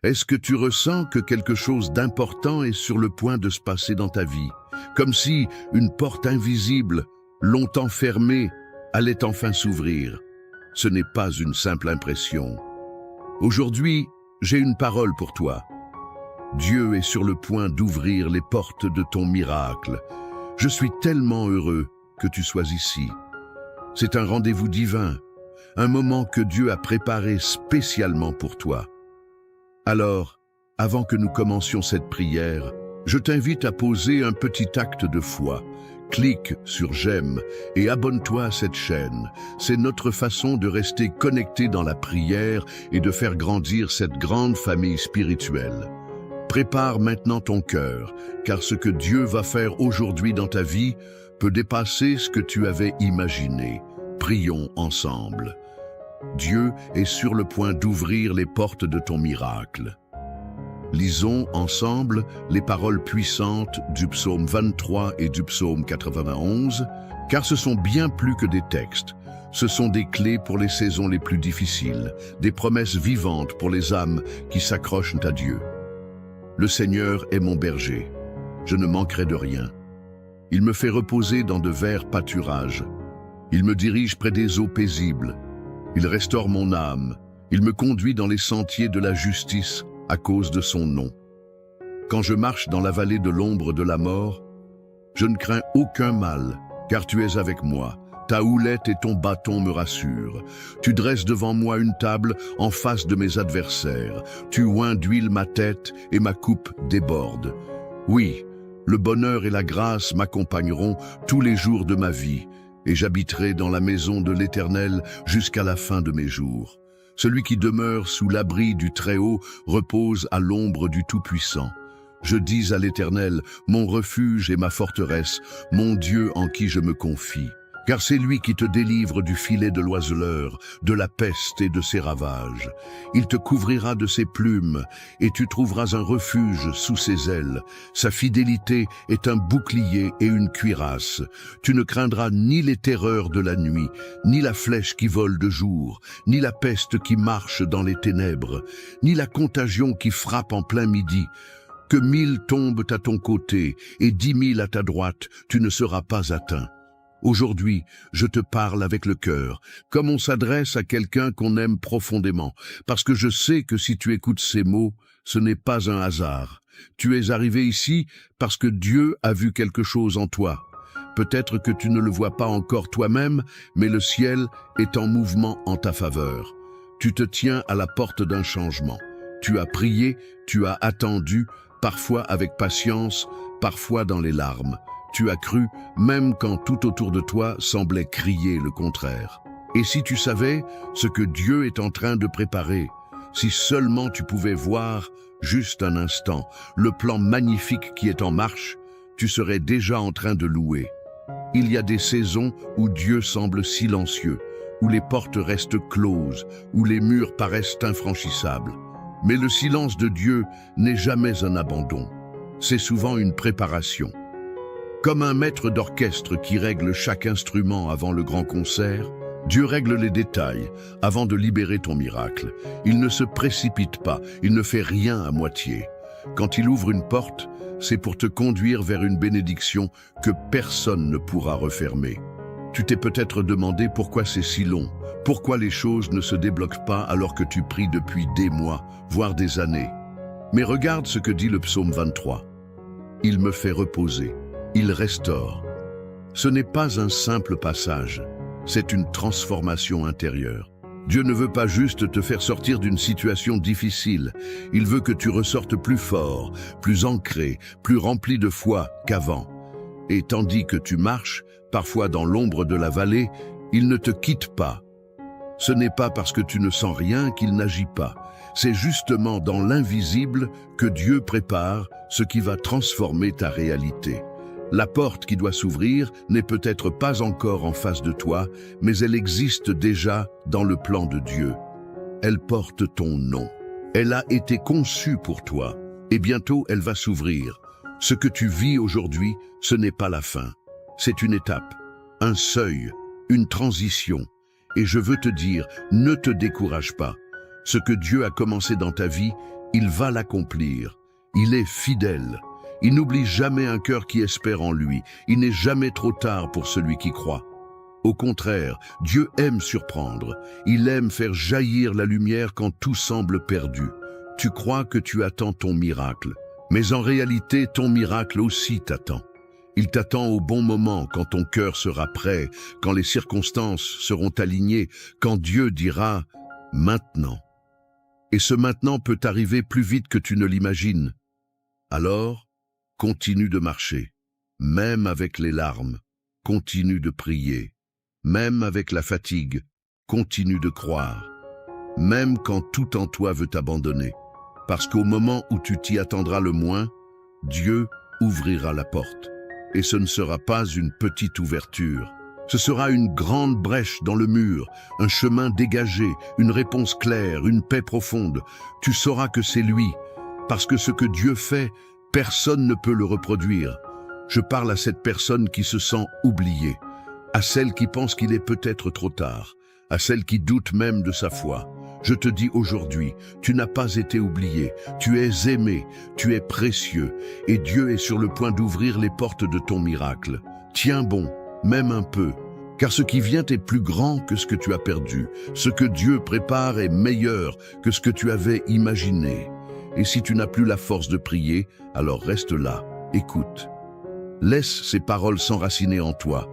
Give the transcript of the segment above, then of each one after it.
Est-ce que tu ressens que quelque chose d'important est sur le point de se passer dans ta vie? Comme si une porte invisible, longtemps fermée, allait enfin s'ouvrir. Ce n'est pas une simple impression. Aujourd'hui, j'ai une parole pour toi. Dieu est sur le point d'ouvrir les portes de ton miracle. Je suis tellement heureux que tu sois ici. C'est un rendez-vous divin, un moment que Dieu a préparé spécialement pour toi. Alors, avant que nous commencions cette prière, je t'invite à poser un petit acte de foi. Clique sur j'aime et abonne-toi à cette chaîne. C'est notre façon de rester connecté dans la prière et de faire grandir cette grande famille spirituelle. Prépare maintenant ton cœur, car ce que Dieu va faire aujourd'hui dans ta vie peut dépasser ce que tu avais imaginé. Prions ensemble. Dieu est sur le point d'ouvrir les portes de ton miracle. Lisons ensemble les paroles puissantes du psaume 23 et du psaume 91, car ce sont bien plus que des textes. Ce sont des clés pour les saisons les plus difficiles, des promesses vivantes pour les âmes qui s'accrochent à Dieu. Le Seigneur est mon berger, je ne manquerai de rien. Il me fait reposer dans de verts pâturages. Il me dirige près des eaux paisibles. Il restaure mon âme. Il me conduit dans les sentiers de la justice à cause de son nom. Quand je marche dans la vallée de l'ombre de la mort, je ne crains aucun mal, car tu es avec moi. Ta houlette et ton bâton me rassurent. Tu dresses devant moi une table en face de mes adversaires. Tu oins d'huile ma tête et ma coupe déborde. Oui, le bonheur et la grâce m'accompagneront tous les jours de ma vie, et j'habiterai dans la maison de l'Éternel jusqu'à la fin de mes jours. Celui qui demeure sous l'abri du Très-Haut repose à l'ombre du Tout-Puissant. Je dis à l'Éternel, mon refuge et ma forteresse, mon Dieu en qui je me confie. Car c'est lui qui te délivre du filet de l'oiseleur, de la peste et de ses ravages. Il te couvrira de ses plumes, et tu trouveras un refuge sous ses ailes. Sa fidélité est un bouclier et une cuirasse. Tu ne craindras ni les terreurs de la nuit, ni la flèche qui vole de jour, ni la peste qui marche dans les ténèbres, ni la contagion qui frappe en plein midi. Que 1000 tombent à ton côté et 10 000 à ta droite, tu ne seras pas atteint. Aujourd'hui, je te parle avec le cœur, comme on s'adresse à quelqu'un qu'on aime profondément, parce que je sais que si tu écoutes ces mots, ce n'est pas un hasard. Tu es arrivé ici parce que Dieu a vu quelque chose en toi. Peut-être que tu ne le vois pas encore toi-même, mais le ciel est en mouvement en ta faveur. Tu te tiens à la porte d'un changement. Tu as prié, tu as attendu, parfois avec patience, parfois dans les larmes. Tu as cru, même quand tout autour de toi semblait crier le contraire. Et si tu savais ce que Dieu est en train de préparer, si seulement tu pouvais voir, juste un instant, le plan magnifique qui est en marche, tu serais déjà en train de louer. Il y a des saisons où Dieu semble silencieux, où les portes restent closes, où les murs paraissent infranchissables. Mais le silence de Dieu n'est jamais un abandon. C'est souvent une préparation. Comme un maître d'orchestre qui règle chaque instrument avant le grand concert, Dieu règle les détails avant de libérer ton miracle. Il ne se précipite pas, il ne fait rien à moitié. Quand il ouvre une porte, c'est pour te conduire vers une bénédiction que personne ne pourra refermer. Tu t'es peut-être demandé pourquoi c'est si long, pourquoi les choses ne se débloquent pas alors que tu pries depuis des mois, voire des années. Mais regarde ce que dit le psaume 23. Il me fait reposer. Il restaure. Ce n'est pas un simple passage, c'est une transformation intérieure. Dieu ne veut pas juste te faire sortir d'une situation difficile, il veut que tu ressortes plus fort, plus ancré, plus rempli de foi qu'avant. Et tandis que tu marches, parfois dans l'ombre de la vallée, il ne te quitte pas. Ce n'est pas parce que tu ne sens rien qu'il n'agit pas. C'est justement dans l'invisible que Dieu prépare ce qui va transformer ta réalité. La porte qui doit s'ouvrir n'est peut-être pas encore en face de toi, mais elle existe déjà dans le plan de Dieu. Elle porte ton nom. Elle a été conçue pour toi, et bientôt elle va s'ouvrir. Ce que tu vis aujourd'hui, ce n'est pas la fin. C'est une étape, un seuil, une transition. Et je veux te dire, ne te décourage pas. Ce que Dieu a commencé dans ta vie, Il va l'accomplir. Il est fidèle. Il n'oublie jamais un cœur qui espère en lui. Il n'est jamais trop tard pour celui qui croit. Au contraire, Dieu aime surprendre. Il aime faire jaillir la lumière quand tout semble perdu. Tu crois que tu attends ton miracle, mais en réalité, ton miracle aussi t'attend. Il t'attend au bon moment, quand ton cœur sera prêt, quand les circonstances seront alignées, quand Dieu dira « maintenant ». Et ce maintenant peut arriver plus vite que tu ne l'imagines. Alors, continue de marcher, même avec les larmes, continue de prier, même avec la fatigue, continue de croire, même quand tout en toi veut t'abandonner, parce qu'au moment où tu t'y attendras le moins, Dieu ouvrira la porte. Et ce ne sera pas une petite ouverture. Ce sera une grande brèche dans le mur, un chemin dégagé, une réponse claire, une paix profonde. Tu sauras que c'est lui, parce que ce que Dieu fait, personne ne peut le reproduire. Je parle à cette personne qui se sent oubliée, à celle qui pense qu'il est peut-être trop tard, à celle qui doute même de sa foi. Je te dis aujourd'hui, tu n'as pas été oublié, tu es aimé, tu es précieux, et Dieu est sur le point d'ouvrir les portes de ton miracle. Tiens bon, même un peu, car ce qui vient est plus grand que ce que tu as perdu. Ce que Dieu prépare est meilleur que ce que tu avais imaginé. Et si tu n'as plus la force de prier, alors reste là, écoute. Laisse ces paroles s'enraciner en toi.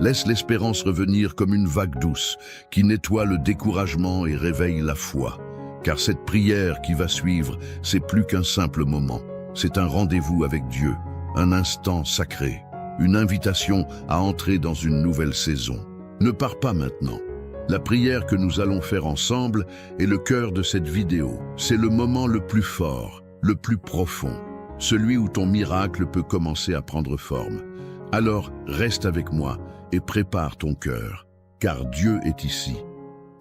Laisse l'espérance revenir comme une vague douce qui nettoie le découragement et réveille la foi. Car cette prière qui va suivre, c'est plus qu'un simple moment. C'est un rendez-vous avec Dieu, un instant sacré, une invitation à entrer dans une nouvelle saison. Ne pars pas maintenant. La prière que nous allons faire ensemble est le cœur de cette vidéo. C'est le moment le plus fort, le plus profond, celui où ton miracle peut commencer à prendre forme. Alors, reste avec moi et prépare ton cœur, car Dieu est ici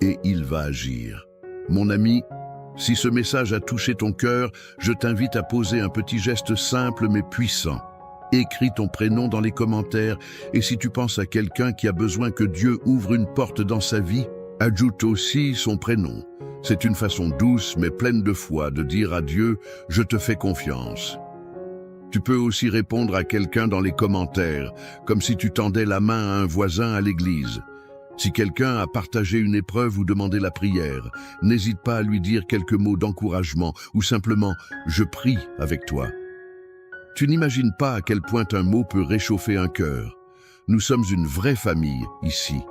et il va agir. Mon ami, si ce message a touché ton cœur, je t'invite à poser un petit geste simple mais puissant. Écris ton prénom dans les commentaires et si tu penses à quelqu'un qui a besoin que Dieu ouvre une porte dans sa vie, ajoute aussi son prénom. C'est une façon douce mais pleine de foi de dire à Dieu « Je te fais confiance ». Tu peux aussi répondre à quelqu'un dans les commentaires, comme si tu tendais la main à un voisin à l'église. Si quelqu'un a partagé une épreuve ou demandé la prière, n'hésite pas à lui dire quelques mots d'encouragement ou simplement « Je prie avec toi ». Tu n'imagines pas à quel point un mot peut réchauffer un cœur. Nous sommes une vraie famille ici,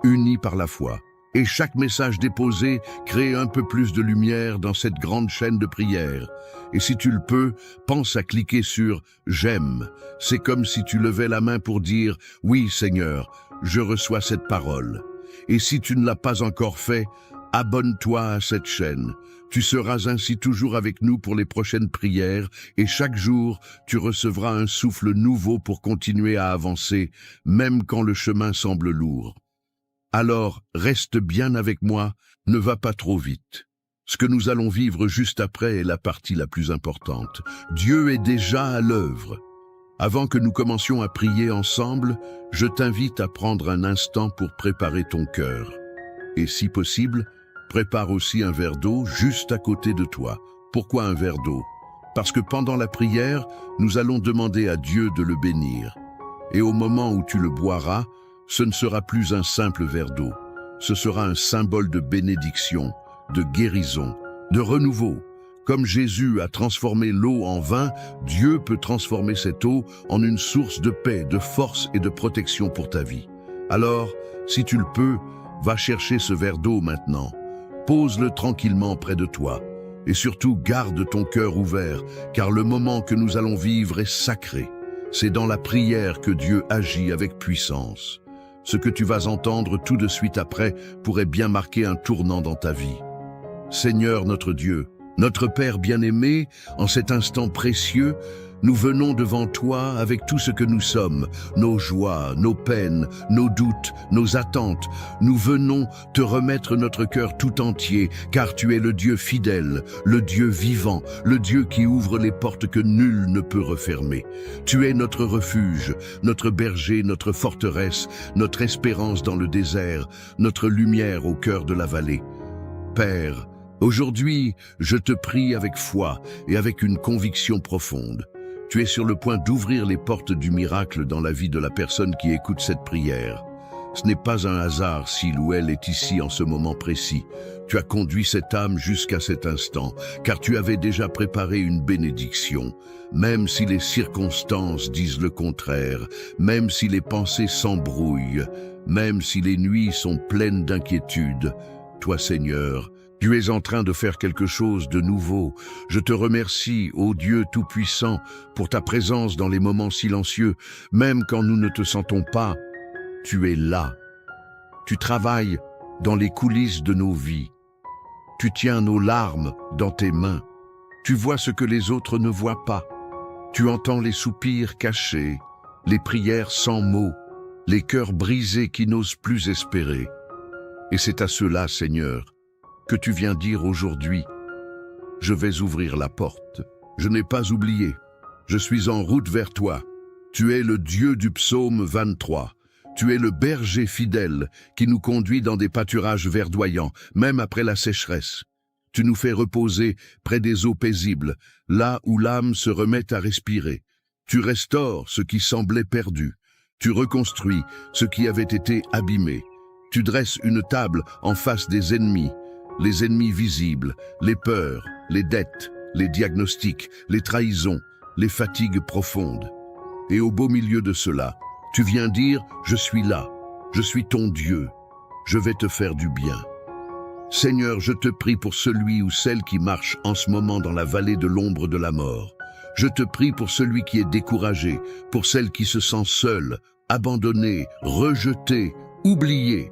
unis par la foi. Et chaque message déposé crée un peu plus de lumière dans cette grande chaîne de prière. Et si tu le peux, pense à cliquer sur « J'aime ». C'est comme si tu levais la main pour dire « Oui, Seigneur, je reçois cette parole ». Et si tu ne l'as pas encore fait, abonne-toi à cette chaîne. Tu seras ainsi toujours avec nous pour les prochaines prières et chaque jour, tu recevras un souffle nouveau pour continuer à avancer, même quand le chemin semble lourd. Alors, reste bien avec moi, ne va pas trop vite. Ce que nous allons vivre juste après est la partie la plus importante. Dieu est déjà à l'œuvre. Avant que nous commencions à prier ensemble, je t'invite à prendre un instant pour préparer ton cœur. Et si possible, prépare aussi un verre d'eau juste à côté de toi. Pourquoi un verre d'eau? Parce que pendant la prière, nous allons demander à Dieu de le bénir. Et au moment où tu le boiras, ce ne sera plus un simple verre d'eau. Ce sera un symbole de bénédiction, de guérison, de renouveau. Comme Jésus a transformé l'eau en vin, Dieu peut transformer cette eau en une source de paix, de force et de protection pour ta vie. Alors, si tu le peux, va chercher ce verre d'eau maintenant. Pose-le tranquillement près de toi. Et surtout, garde ton cœur ouvert, car le moment que nous allons vivre est sacré. C'est dans la prière que Dieu agit avec puissance. Ce que tu vas entendre tout de suite après pourrait bien marquer un tournant dans ta vie. Seigneur notre Dieu, notre Père bien-aimé, en cet instant précieux, nous venons devant toi avec tout ce que nous sommes, nos joies, nos peines, nos doutes, nos attentes. Nous venons te remettre notre cœur tout entier, car tu es le Dieu fidèle, le Dieu vivant, le Dieu qui ouvre les portes que nul ne peut refermer. Tu es notre refuge, notre berger, notre forteresse, notre espérance dans le désert, notre lumière au cœur de la vallée. Père, Aujourd'hui, je te prie avec foi et avec une conviction profonde. Tu es sur le point d'ouvrir les portes du miracle dans la vie de la personne qui écoute cette prière. Ce n'est pas un hasard s'il ou elle est ici en ce moment précis. Tu as conduit cette âme jusqu'à cet instant, car tu avais déjà préparé une bénédiction. Même si les circonstances disent le contraire, même si les pensées s'embrouillent, même si les nuits sont pleines d'inquiétude, toi Seigneur, tu es en train de faire quelque chose de nouveau. Je te remercie, ô Dieu Tout-Puissant, pour ta présence dans les moments silencieux, même quand nous ne te sentons pas. Tu es là. Tu travailles dans les coulisses de nos vies. Tu tiens nos larmes dans tes mains. Tu vois ce que les autres ne voient pas. Tu entends les soupirs cachés, les prières sans mots, les cœurs brisés qui n'osent plus espérer. Et c'est à cela, Seigneur, que tu viens dire aujourd'hui, je vais ouvrir la porte. Je n'ai pas oublié. Je suis en route vers toi. Tu es le Dieu du psaume 23. Tu es le berger fidèle qui nous conduit dans des pâturages verdoyants, même après la sécheresse. Tu nous fais reposer près des eaux paisibles, là où l'âme se remet à respirer. Tu restaures ce qui semblait perdu. Tu reconstruis ce qui avait été abîmé. Tu dresses une table en face des ennemis, les ennemis visibles, les peurs, les dettes, les diagnostics, les trahisons, les fatigues profondes. Et au beau milieu de cela, tu viens dire « Je suis là, je suis ton Dieu, je vais te faire du bien ». Seigneur, je te prie pour celui ou celle qui marche en ce moment dans la vallée de l'ombre de la mort. Je te prie pour celui qui est découragé, pour celle qui se sent seule, abandonnée, rejetée, oubliée.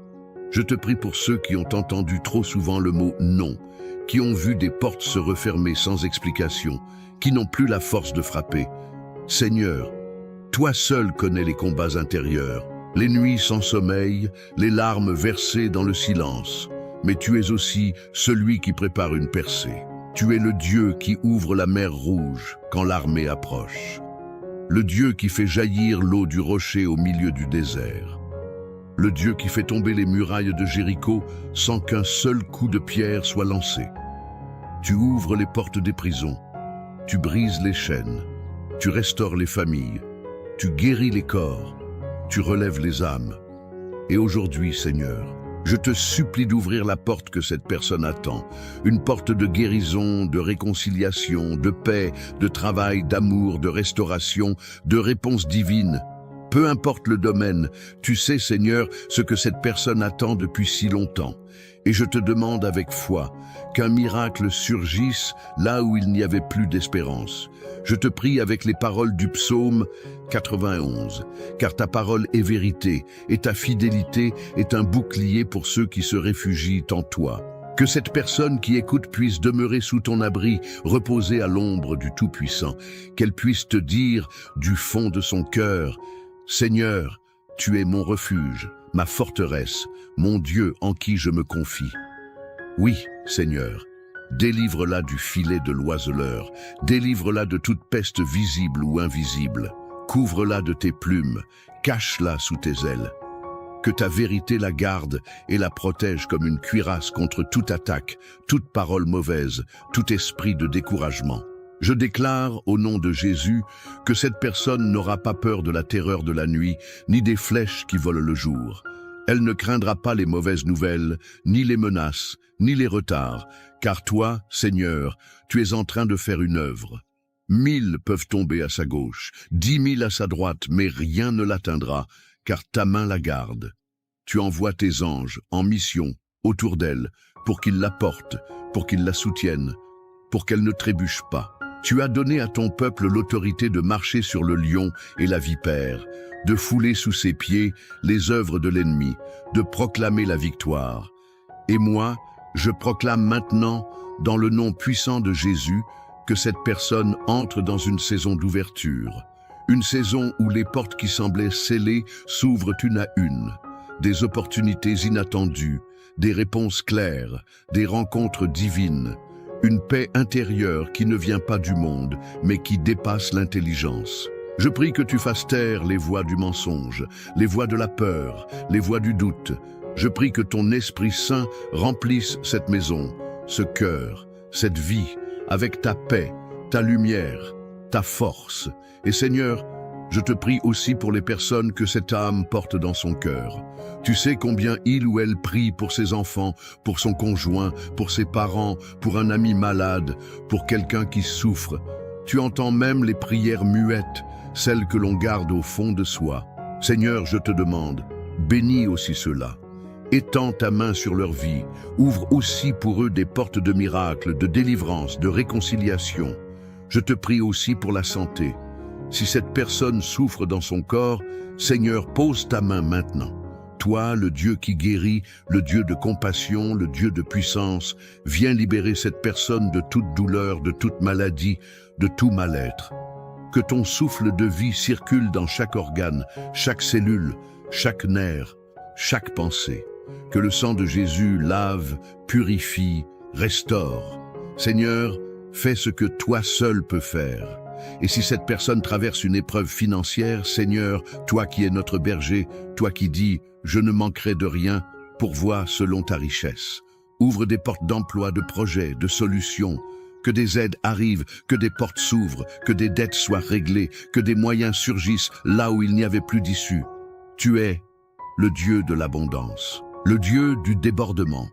Je te prie pour ceux qui ont entendu trop souvent le mot « non », qui ont vu des portes se refermer sans explication, qui n'ont plus la force de frapper. Seigneur, toi seul connais les combats intérieurs, les nuits sans sommeil, les larmes versées dans le silence. Mais tu es aussi celui qui prépare une percée. Tu es le Dieu qui ouvre la mer Rouge quand l'armée approche. Le Dieu qui fait jaillir l'eau du rocher au milieu du désert. Le Dieu qui fait tomber les murailles de Jéricho sans qu'un seul coup de pierre soit lancé. Tu ouvres les portes des prisons, tu brises les chaînes, tu restaures les familles, tu guéris les corps, tu relèves les âmes. Et aujourd'hui, Seigneur, je te supplie d'ouvrir la porte que cette personne attend, une porte de guérison, de réconciliation, de paix, de travail, d'amour, de restauration, de réponse divine. Peu importe le domaine, tu sais, Seigneur, ce que cette personne attend depuis si longtemps. Et je te demande avec foi qu'un miracle surgisse là où il n'y avait plus d'espérance. Je te prie avec les paroles du psaume 91, car ta parole est vérité et ta fidélité est un bouclier pour ceux qui se réfugient en toi. Que cette personne qui écoute puisse demeurer sous ton abri, reposer à l'ombre du Tout-Puissant, qu'elle puisse te dire du fond de son cœur: Seigneur, tu es mon refuge, ma forteresse, mon Dieu en qui je me confie. Oui, Seigneur, délivre-la du filet de l'oiseleur, délivre-la de toute peste visible ou invisible, couvre-la de tes plumes, cache-la sous tes ailes. Que ta vérité la garde et la protège comme une cuirasse contre toute attaque, toute parole mauvaise, tout esprit de découragement. Je déclare, au nom de Jésus, que cette personne n'aura pas peur de la terreur de la nuit, ni des flèches qui volent le jour. Elle ne craindra pas les mauvaises nouvelles, ni les menaces, ni les retards, car toi, Seigneur, tu es en train de faire une œuvre. 1000 peuvent tomber à sa gauche, 10 000 à sa droite, mais rien ne l'atteindra, car ta main la garde. Tu envoies tes anges en mission autour d'elle, pour qu'ils la portent, pour qu'ils la soutiennent, pour qu'elle ne trébuche pas. Tu as donné à ton peuple l'autorité de marcher sur le lion et la vipère, de fouler sous ses pieds les œuvres de l'ennemi, de proclamer la victoire. Et moi, je proclame maintenant, dans le nom puissant de Jésus, que cette personne entre dans une saison d'ouverture. Une saison où les portes qui semblaient scellées s'ouvrent une à une. Des opportunités inattendues, des réponses claires, des rencontres divines. Une paix intérieure qui ne vient pas du monde, mais qui dépasse l'intelligence. Je prie que tu fasses taire les voix du mensonge, les voix de la peur, les voix du doute. Je prie que ton Esprit Saint remplisse cette maison, ce cœur, cette vie, avec ta paix, ta lumière, ta force. Et Seigneur, je te prie aussi pour les personnes que cette âme porte dans son cœur. Tu sais combien il ou elle prie pour ses enfants, pour son conjoint, pour ses parents, pour un ami malade, pour quelqu'un qui souffre. Tu entends même les prières muettes, celles que l'on garde au fond de soi. Seigneur, je te demande, bénis aussi ceux-là. Étends ta main sur leur vie, ouvre aussi pour eux des portes de miracles, de délivrance, de réconciliation. Je te prie aussi pour la santé. Si cette personne souffre dans son corps, Seigneur, pose ta main maintenant. Toi, le Dieu qui guérit, le Dieu de compassion, le Dieu de puissance, viens libérer cette personne de toute douleur, de toute maladie, de tout mal-être. Que ton souffle de vie circule dans chaque organe, chaque cellule, chaque nerf, chaque pensée. Que le sang de Jésus lave, purifie, restaure. Seigneur, fais ce que toi seul peux faire. Et si cette personne traverse une épreuve financière, Seigneur, toi qui es notre berger, toi qui dis « Je ne manquerai de rien », pourvois selon ta richesse. Ouvre des portes d'emploi, de projets, de solutions. Que des aides arrivent, que des portes s'ouvrent, que des dettes soient réglées, que des moyens surgissent là où il n'y avait plus d'issue. Tu es le Dieu de l'abondance, le Dieu du débordement.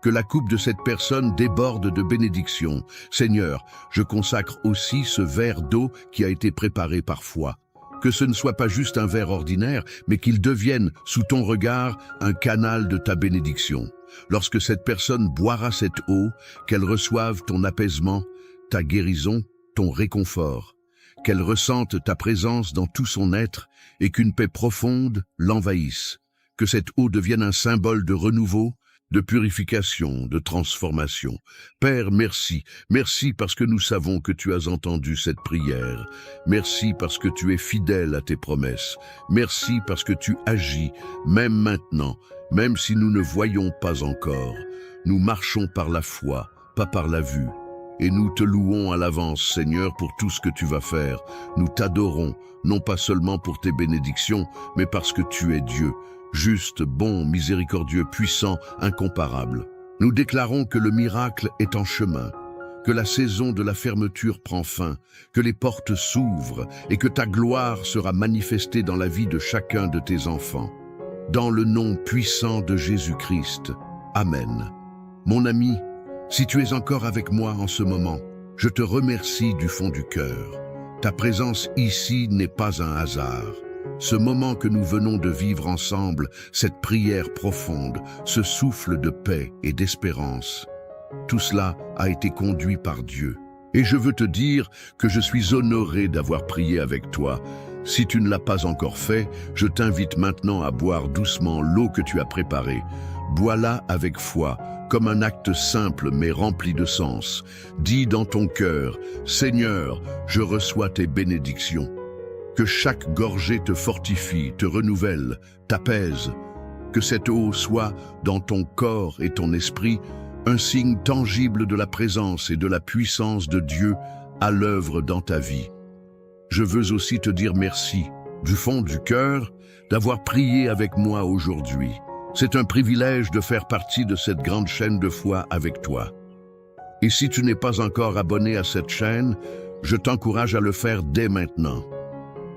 Que la coupe de cette personne déborde de bénédictions. Seigneur, je consacre aussi ce verre d'eau qui a été préparé par foi. Que ce ne soit pas juste un verre ordinaire, mais qu'il devienne, sous ton regard, un canal de ta bénédiction. Lorsque cette personne boira cette eau, qu'elle reçoive ton apaisement, ta guérison, ton réconfort. Qu'elle ressente ta présence dans tout son être et qu'une paix profonde l'envahisse. Que cette eau devienne un symbole de renouveau, de purification, de transformation. Père, merci. Merci parce que nous savons que tu as entendu cette prière. Merci parce que tu es fidèle à tes promesses. Merci parce que tu agis, même maintenant, même si nous ne voyons pas encore. Nous marchons par la foi, pas par la vue. Et nous te louons à l'avance, Seigneur, pour tout ce que tu vas faire. Nous t'adorons, non pas seulement pour tes bénédictions, mais parce que tu es Dieu. Juste, bon, miséricordieux, puissant, incomparable. Nous déclarons que le miracle est en chemin, que la saison de la fermeture prend fin, que les portes s'ouvrent et que ta gloire sera manifestée dans la vie de chacun de tes enfants. Dans le nom puissant de Jésus-Christ. Amen. Mon ami, si tu es encore avec moi en ce moment, je te remercie du fond du cœur. Ta présence ici n'est pas un hasard. Ce moment que nous venons de vivre ensemble, cette prière profonde, ce souffle de paix et d'espérance, tout cela a été conduit par Dieu. Et je veux te dire que je suis honoré d'avoir prié avec toi. Si tu ne l'as pas encore fait, je t'invite maintenant à boire doucement l'eau que tu as préparée. Bois-la avec foi, comme un acte simple mais rempli de sens. Dis dans ton cœur, « Seigneur, je reçois tes bénédictions ». Que chaque gorgée te fortifie, te renouvelle, t'apaise. Que cette eau soit, dans ton corps et ton esprit, un signe tangible de la présence et de la puissance de Dieu à l'œuvre dans ta vie. Je veux aussi te dire merci, du fond du cœur, d'avoir prié avec moi aujourd'hui. C'est un privilège de faire partie de cette grande chaîne de foi avec toi. Et si tu n'es pas encore abonné à cette chaîne, je t'encourage à le faire dès maintenant.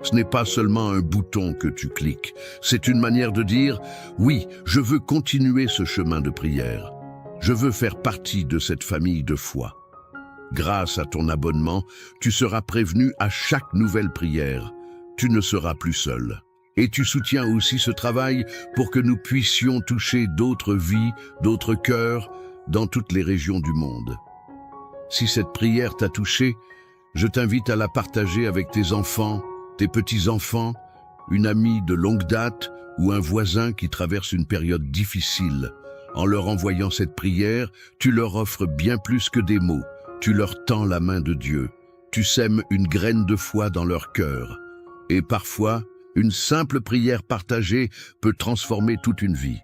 Ce n'est pas seulement un bouton que tu cliques, c'est une manière de dire « Oui, je veux continuer ce chemin de prière. Je veux faire partie de cette famille de foi. » Grâce à ton abonnement, tu seras prévenu à chaque nouvelle prière. Tu ne seras plus seul. Et tu soutiens aussi ce travail pour que nous puissions toucher d'autres vies, d'autres cœurs, dans toutes les régions du monde. Si cette prière t'a touché, je t'invite à la partager avec tes enfants, tes petits-enfants, une amie de longue date ou un voisin qui traverse une période difficile. En leur envoyant cette prière, tu leur offres bien plus que des mots. Tu leur tends la main de Dieu. Tu sèmes une graine de foi dans leur cœur. Et parfois, une simple prière partagée peut transformer toute une vie.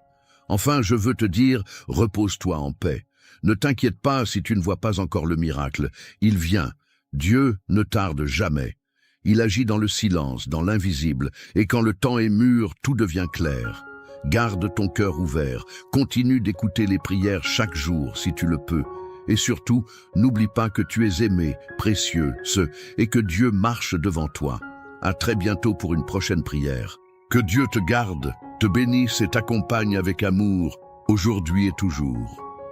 Enfin, je veux te dire, repose-toi en paix. Ne t'inquiète pas si tu ne vois pas encore le miracle. Il vient. Dieu ne tarde jamais. Il agit dans le silence, dans l'invisible, et quand le temps est mûr, tout devient clair. Garde ton cœur ouvert, continue d'écouter les prières chaque jour si tu le peux, Et surtout, n'oublie pas que tu es aimé, précieux, et que Dieu marche devant toi. À très bientôt pour une prochaine prière. Que Dieu te garde, te bénisse et t'accompagne avec amour, aujourd'hui et toujours.